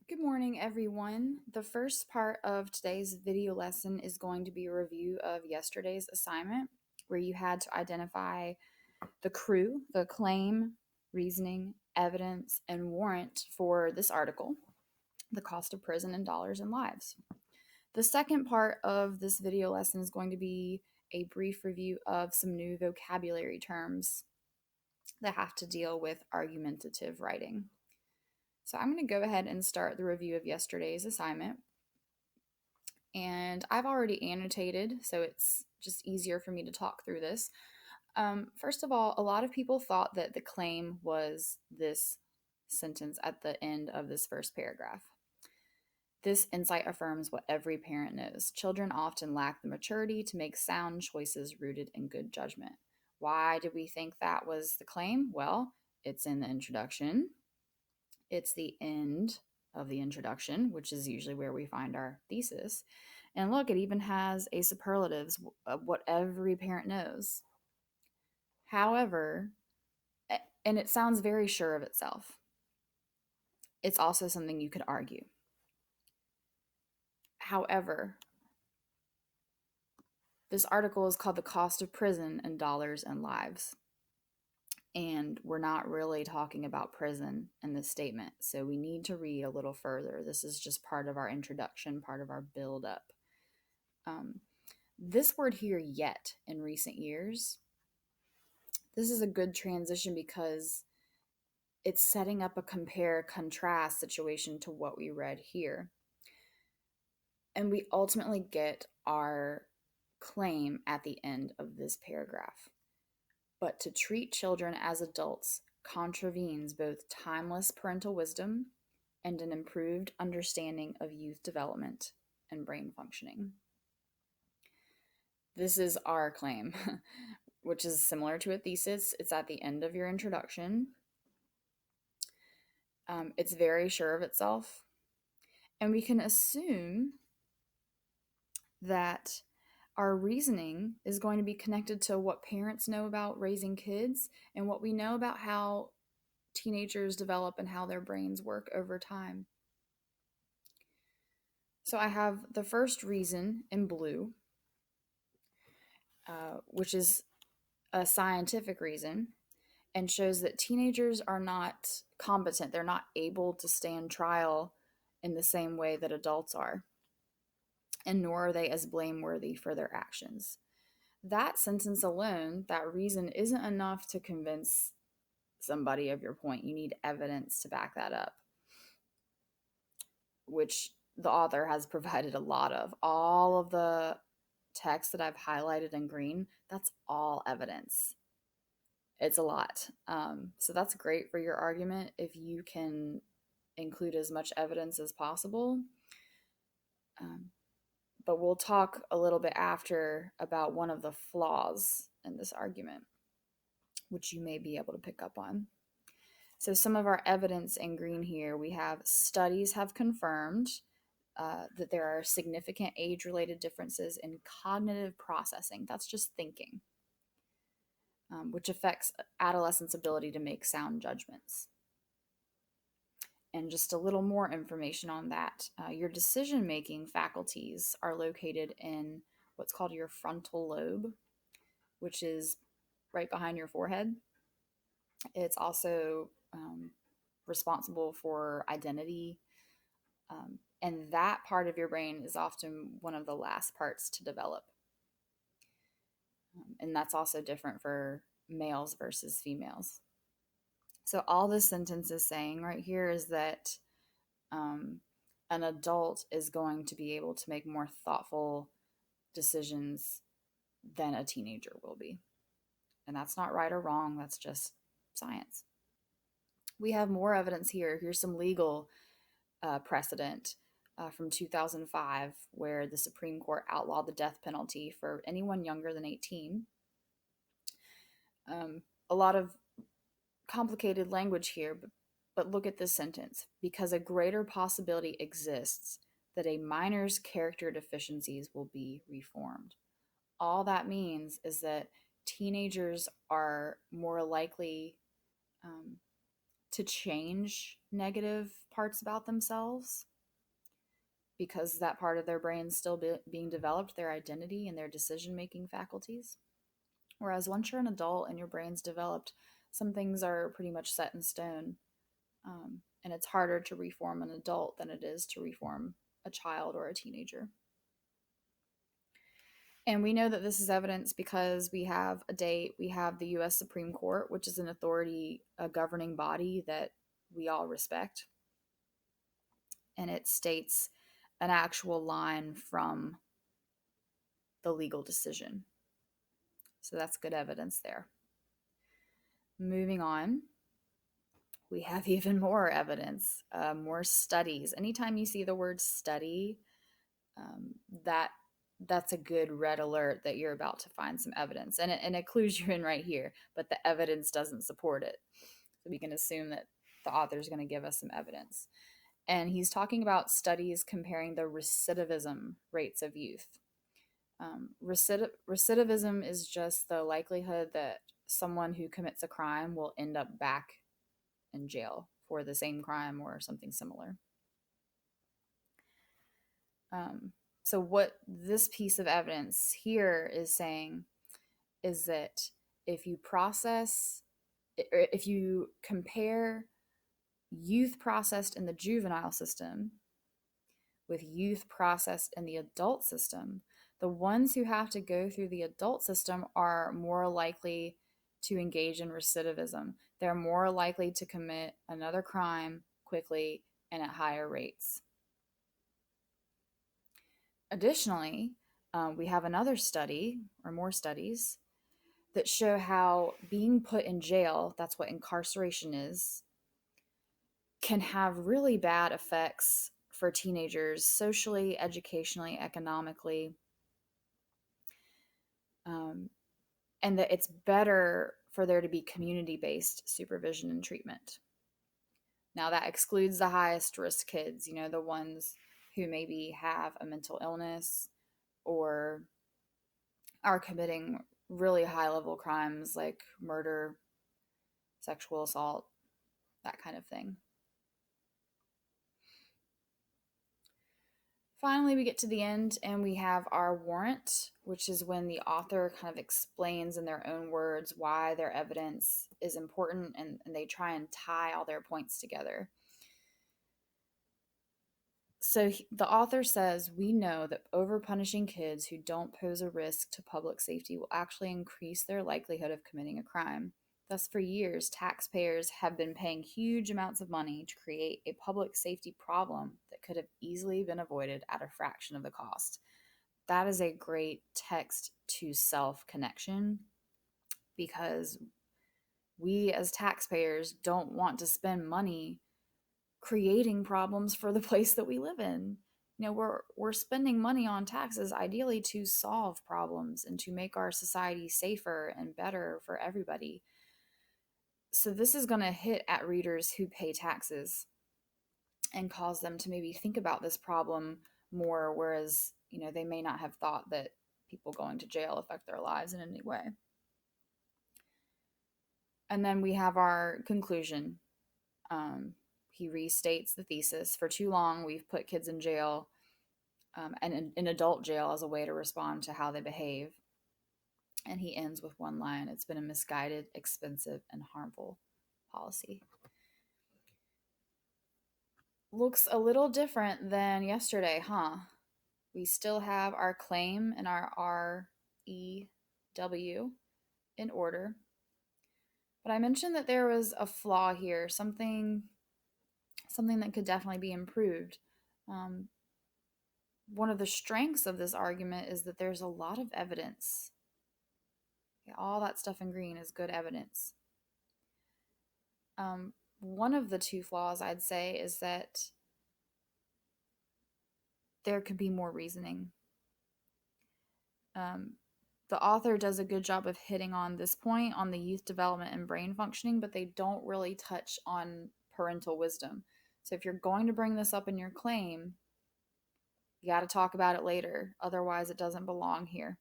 Good morning, everyone. The first part of today's video lesson is going to be a review of yesterday's assignment, where you had to identify the CREW, the claim, reasoning, evidence, and warrant for this article, the cost of prison in dollars and lives. The second part of this video lesson is going to be a brief review of some new vocabulary terms that have to deal with argumentative writing. So I'm going to go ahead and start the review of yesterday's assignment. And I've already annotated, so it's just easier for me to talk through this. First of all, a lot of people thought that the claim was this sentence at the end of this first paragraph. This insight affirms what every parent knows. Children often lack the maturity to make sound choices rooted in good judgment. Why did we think that was the claim? Well, it's in the introduction. It's the end of the introduction, which is usually where we find our thesis. And look, it even has a superlatives of what every parent knows. However, and it sounds very sure of itself, it's also something you could argue. However, this article is called The Cost of Prison in Dollars and Lives. And we're not really talking about prison in this statement. So we need to read a little further. This is just part of our introduction, part of our build-up. This word here, yet, in recent years, this is a good transition because it's setting up a compare-contrast situation to what we read here. And we ultimately get our claim at the end of this paragraph. But to treat children as adults contravenes both timeless parental wisdom and an improved understanding of youth development and brain functioning. This is our claim, which is similar to a thesis. It's at the end of your introduction. It's very sure of itself. And we can assume that our reasoning is going to be connected to what parents know about raising kids and what we know about how teenagers develop and how their brains work over time. So I have the first reason in blue, which is a scientific reason, and shows that teenagers are not competent. They're not able to stand trial in the same way that adults are, and nor are they as blameworthy for their actions. That sentence alone, that reason, isn't enough to convince somebody of your point. You need evidence to back that up, which the author has provided a lot of. All of the text that I've highlighted in green, that's all evidence. It's a lot. So that's great for your argument if you can include as much evidence as possible. But we'll talk a little bit after about one of the flaws in this argument, which you may be able to pick up on. So some of our evidence in green here, we have studies have confirmed that there are significant age-related differences in cognitive processing. That's just thinking, which affects adolescents' ability to make sound judgments. And just a little more information on that. Your decision-making faculties are located in what's called your frontal lobe, which is right behind your forehead. It's also responsible for identity. And that part of your brain is often one of the last parts to develop. And that's also different for males versus females. So all this sentence is saying right here is that an adult is going to be able to make more thoughtful decisions than a teenager will be. And that's not right or wrong, that's just science. We have more evidence here. Here's some legal precedent from 2005 where the Supreme Court outlawed the death penalty for anyone younger than 18. A lot of complicated language here, but look at this sentence. Because a greater possibility exists that a minor's character deficiencies will be reformed. All that means is that teenagers are more likely to change negative parts about themselves because that part of their brain is still being developed, their identity and their decision-making faculties. Whereas once you're an adult and your brain's developed, some things are pretty much set in stone. And it's harder to reform an adult than it is to reform a child or a teenager. And we know that this is evidence because we have the US Supreme Court, which is an authority, a governing body that we all respect. And it states an actual line from the legal decision. So that's good evidence there. Moving on, we have even more evidence, more studies. Anytime you see the word study, that's a good red alert that you're about to find some evidence. And it clues you in right here, but the evidence doesn't support it. So we can assume that the author's going to give us some evidence. And he's talking about studies comparing the recidivism rates of youth. Recidivism is just the likelihood that someone who commits a crime will end up back in jail for the same crime or something similar. So what this piece of evidence here is saying is that if you compare youth processed in the juvenile system with youth processed in the adult system, the ones who have to go through the adult system are more likely to engage in recidivism. They're more likely to commit another crime quickly and at higher rates. Additionally, we have another study, or more studies, that show how being put in jail, that's what incarceration is, can have really bad effects for teenagers socially, educationally, economically, and that it's better for there to be community-based supervision and treatment. Now, that excludes the highest risk kids, the ones who maybe have a mental illness or are committing really high-level crimes like murder, sexual assault, that kind of thing. Finally, we get to the end and we have our warrant, which is when the author kind of explains in their own words why their evidence is important, and they try and tie all their points together. So the author says, we know that over-punishing kids who don't pose a risk to public safety will actually increase their likelihood of committing a crime. Thus, for years, taxpayers have been paying huge amounts of money to create a public safety problem that could have easily been avoided at a fraction of the cost. That is a great text-to-self connection, because we as taxpayers don't want to spend money creating problems for the place that we live in. We're spending money on taxes ideally to solve problems and to make our society safer and better for everybody. So this is going to hit at readers who pay taxes and cause them to maybe think about this problem more, whereas, they may not have thought that people going to jail affect their lives in any way. And then we have our conclusion. He restates the thesis. For too long, we've put kids in jail and in adult jail as a way to respond to how they behave. And he ends with one line: it's been a misguided, expensive, and harmful policy. Looks a little different than yesterday, huh? We still have our claim and our REW in order. But I mentioned that there was a flaw here, something that could definitely be improved. One of the strengths of this argument is that there's a lot of evidence. All that stuff in green is good evidence. One of the two flaws, I'd say, is that there could be more reasoning. The author does a good job of hitting on this point on the youth development and brain functioning, but they don't really touch on parental wisdom. So if you're going to bring this up in your claim, you got to talk about it later. Otherwise, it doesn't belong here.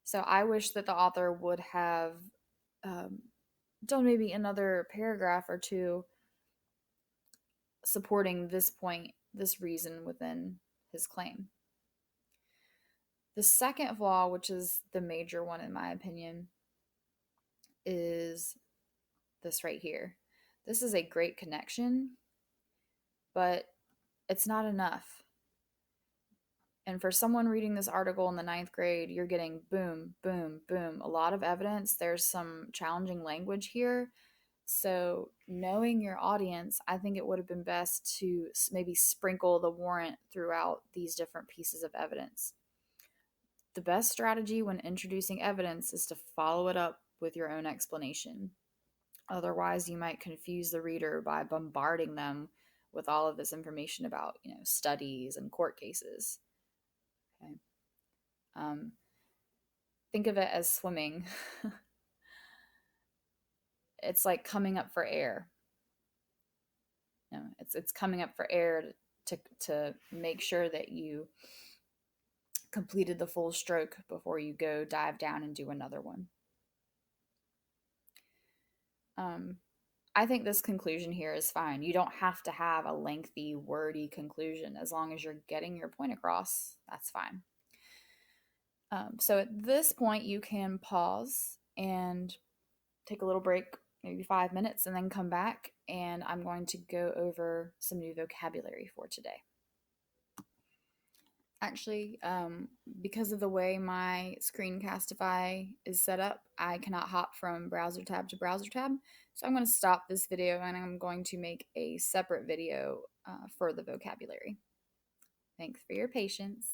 So I wish that the author would have done maybe another paragraph or two supporting this point, this reason within his claim. The second flaw, which is the major one in my opinion, is this right here. This is a great connection, but it's not enough. And for someone reading this article in the ninth grade, you're getting boom, boom, boom, a lot of evidence. There's some challenging language here. So, knowing your audience, I think it would have been best to maybe sprinkle the warrant throughout these different pieces of evidence. The best strategy when introducing evidence is to follow it up with your own explanation. Otherwise, you might confuse the reader by bombarding them with all of this information about, studies and court cases. Okay. Um, think of it as swimming. It's like coming up for air. It's coming up for air to make sure that you completed the full stroke before you go dive down and do another one. I think this conclusion here is fine. You don't have to have a lengthy, wordy conclusion. As long as you're getting your point across, that's fine. So at this point, you can pause and take a little break, maybe 5 minutes, and then come back. And I'm going to go over some new vocabulary for today. Actually, because of the way my Screencastify is set up, I cannot hop from browser tab to browser tab. So I'm going to stop this video and I'm going to make a separate video for the vocabulary. Thanks for your patience.